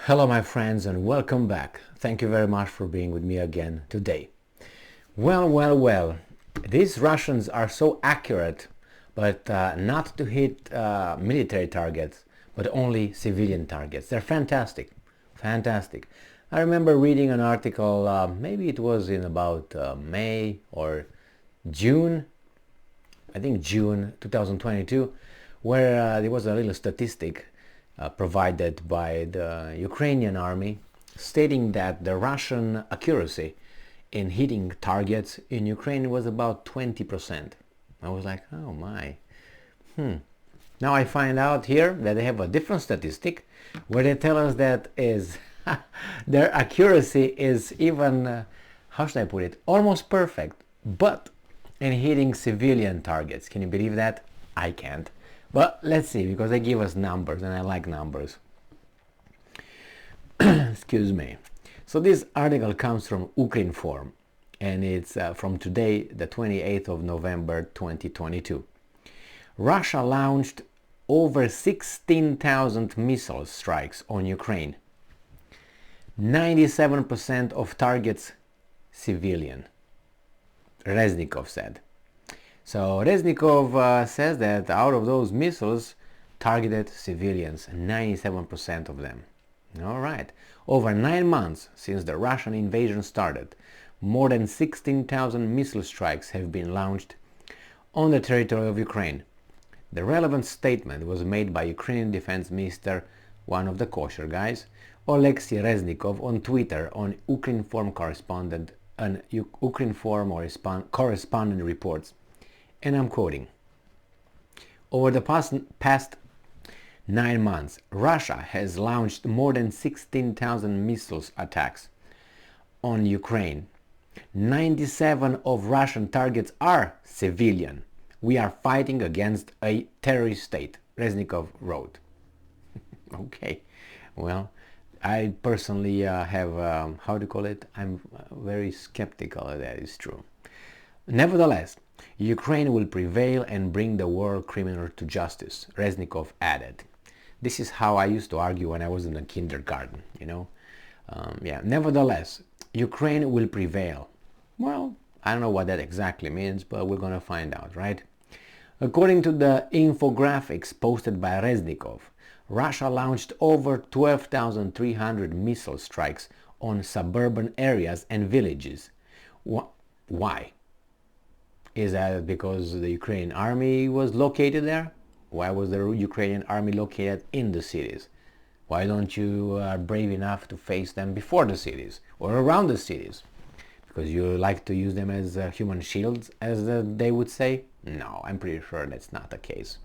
Hello my friends and welcome back. Thank you very much for being with me again today. Well, these Russians are so accurate, but not to hit military targets, but only civilian targets. They're fantastic, fantastic. I remember reading an article, maybe it was in about May or June, I think June 2022, where there was a little statistic provided by the Ukrainian army stating that the Russian accuracy in hitting targets in Ukraine was about 20%. I was like, oh my. Now I find out here that they have a different statistic where they tell us that is their accuracy is even, how should I put it, almost perfect, but in hitting civilian targets. Can you believe that? I can't. But let's see, because they give us numbers and I like numbers. Excuse me. So this article comes from Ukrinform and it's from today, the 28th of November 2022. Russia launched over 16,000 missile strikes on Ukraine. 97% of targets civilian, Reznikov said. So Reznikov says that out of those missiles targeted civilians, 97% of them. All right. Over 9 months since the Russian invasion started, more than 16,000 missile strikes have been launched on the territory of Ukraine. The relevant statement was made by Ukrainian Defense Minister, one of the kosher guys, Oleksiy Reznikov, on Twitter on Ukrinform correspondent, an Ukrinform correspondent reports. And I'm quoting, over the past 9 months, Russia has launched more than 16,000 missiles attacks on Ukraine. 97 of Russian targets are civilian. We are fighting against a terrorist state, Reznikov wrote. Okay, well, I personally have, how to call it, I'm very skeptical that is true. Nevertheless, Ukraine will prevail and bring the war criminal to justice, Reznikov added. This is how I used to argue when I was in the kindergarten, you know. Nevertheless, Ukraine will prevail. Well, I don't know what that exactly means, but we're going to find out, right? According to the infographics posted by Reznikov, Russia launched over 12,300 missile strikes on suburban areas and villages. Why? Is that because the Ukrainian army was located there? Why was the Ukrainian army located in the cities? Why don't you are brave enough to face them before the cities or around the cities? Because you like to use them as human shields, as they would say? No, I'm pretty sure that's not the case.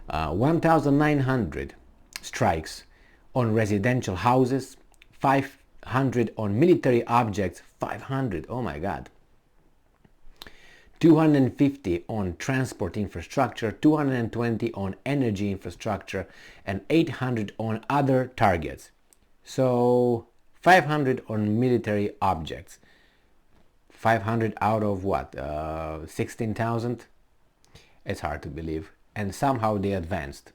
1,900 strikes on residential houses, 500 on military objects, 500, oh my god. 250 on transport infrastructure, 220 on energy infrastructure, and 800 on other targets. So 500 on military objects. 500 out of what? 16,000? It's hard to believe. And somehow they advanced.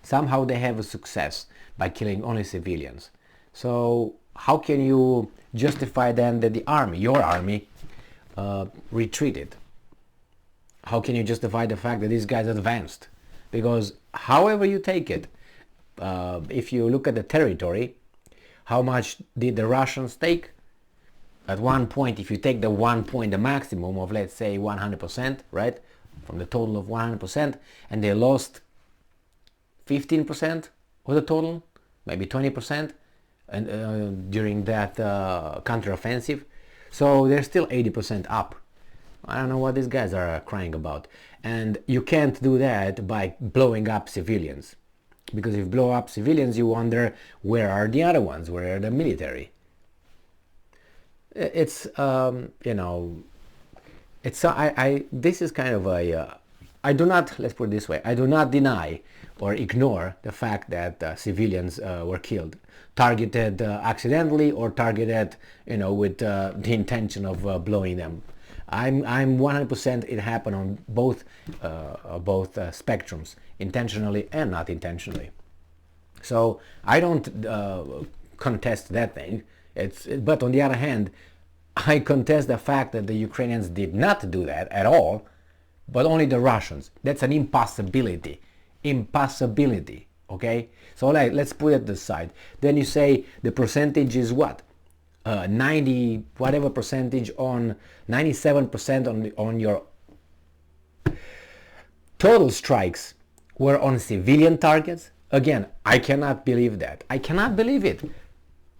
Somehow they have a success by killing only civilians. So how can you justify then that the army, your army, retreated? How can you justify the fact that these guys advanced? Because however you take it, if you look at the territory, how much did the Russians take? At one point, if you take the 1 point, the maximum of, let's say, 100%, right, from the total of 100%, and they lost 15% of the total, maybe 20%, and during that counteroffensive. So they're still 80% up. I don't know what these guys are crying about. And you can't do that by blowing up civilians. Because if you blow up civilians, you wonder, where are the other ones? Where are the military? It's, you know, it's, this is kind of a, I do not, let's put it this way, I do not deny or ignore the fact that civilians were killed, targeted accidentally or targeted, you know, with the intention of blowing them. I'm 100% it happened on both spectrums, intentionally and not intentionally. So I don't contest that thing. But on the other hand, I contest the fact that the Ukrainians did not do that at all, but only the Russians. That's an impossibility. Impossibility. Okay? So let's put it aside. Then you say the percentage is what? 90 whatever percentage on 97% on your total strikes were on civilian targets. Again, I cannot believe that. I cannot believe it.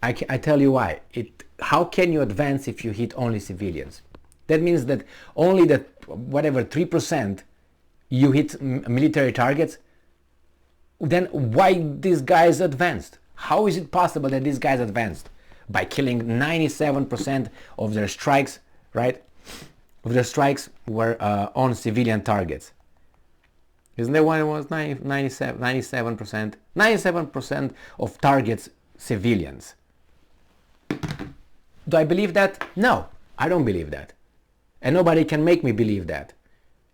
I tell you why. How can you advance if you hit only civilians? That means that only the whatever 3% you hit military targets. Then why these guys advanced? How is it possible that these guys advanced? By killing 97% of their strikes, right? Of their strikes were on civilian targets. Isn't that why it was 97%? 97% of targets civilians. Do I believe that? No, I don't believe that. And nobody can make me believe that.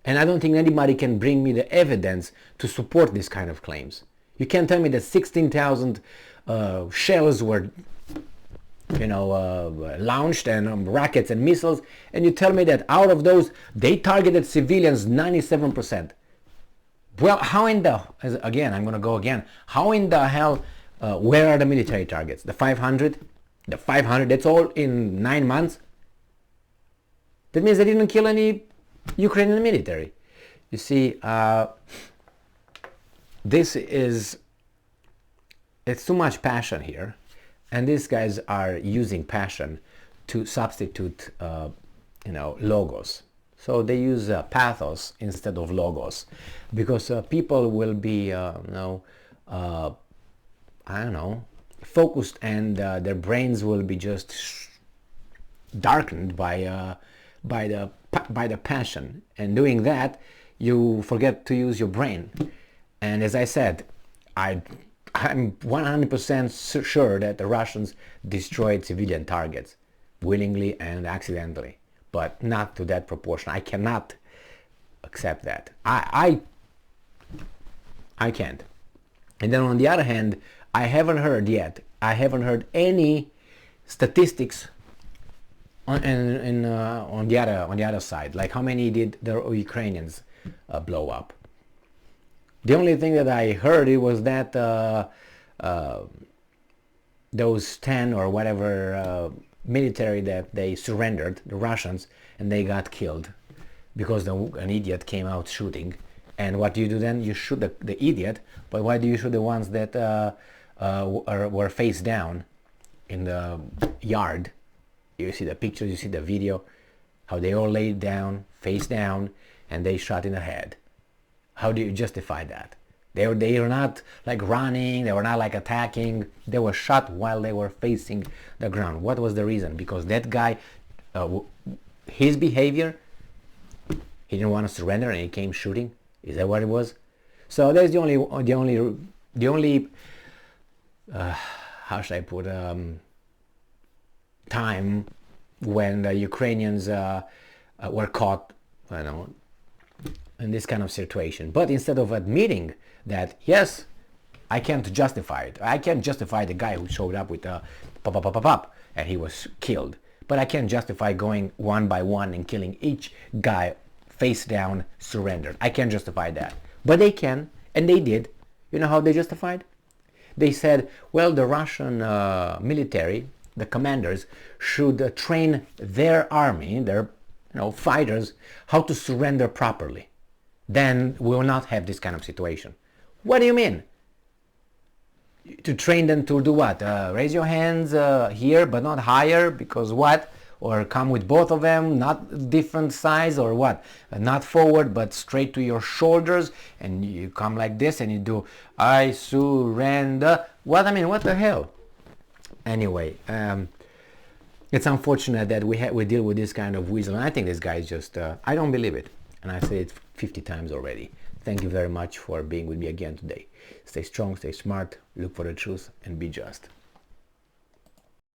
And I don't think anybody can bring me the evidence to support this kind of claims. You can't tell me that 16,000 shells were launched and rockets and missiles, and you tell me that out of those they targeted civilians 97%. Well, how in the, again, I'm going to go again, how in the hell, where are the military targets? The 500? The 500, that's all in 9 months? That means they didn't kill any Ukrainian military. You see, it's too much passion here. And these guys are using passion to substitute, logos. So they use pathos instead of logos, because people will be, focused, and their brains will be just darkened by the passion. And doing that, you forget to use your brain. And as I said, I'm 100% sure that the Russians destroyed civilian targets willingly and accidentally, but not to that proportion. I cannot accept that. I can't. And then on the other hand, I haven't heard any statistics on the other side, like how many did the Ukrainians blow up. The only thing that I heard it was that those 10 or whatever military that they surrendered, the Russians, and they got killed because an idiot came out shooting. And what do you do then? You shoot the idiot, but why do you shoot the ones that were face down in the yard? You see the pictures, you see the video, how they all laid down, face down, and they shot in the head. How do you justify that? They were not like running, they were not like attacking, they were shot while they were facing the ground. What was the reason? Because that guy, his behavior, he didn't want to surrender and he came shooting. Is that what it was? So that's the only how should I put, time when the Ukrainians were caught, in this kind of situation. But instead of admitting that, yes, I can't justify it. I can't justify the guy who showed up with a pop, and he was killed. But I can't justify going one by one and killing each guy face down, surrendered. I can't justify that. But they can, and they did. You know how they justified? They said, well, the Russian military, the commanders, should train their army, their fighters, how to surrender properly. Then we will not have this kind of situation. What do you mean? To train them to do what? Raise your hands here but not higher, because what? Or come with both of them, not different size, or what? Not forward but straight to your shoulders, and you come like this and you do I surrender. What? I mean, what the hell? Anyway, it's unfortunate that we deal with this kind of weasel, and I think this guy is just, I don't believe it. And I said it 50 times already. Thank you very much for being with me again today. Stay strong, stay smart, look for the truth, and be just.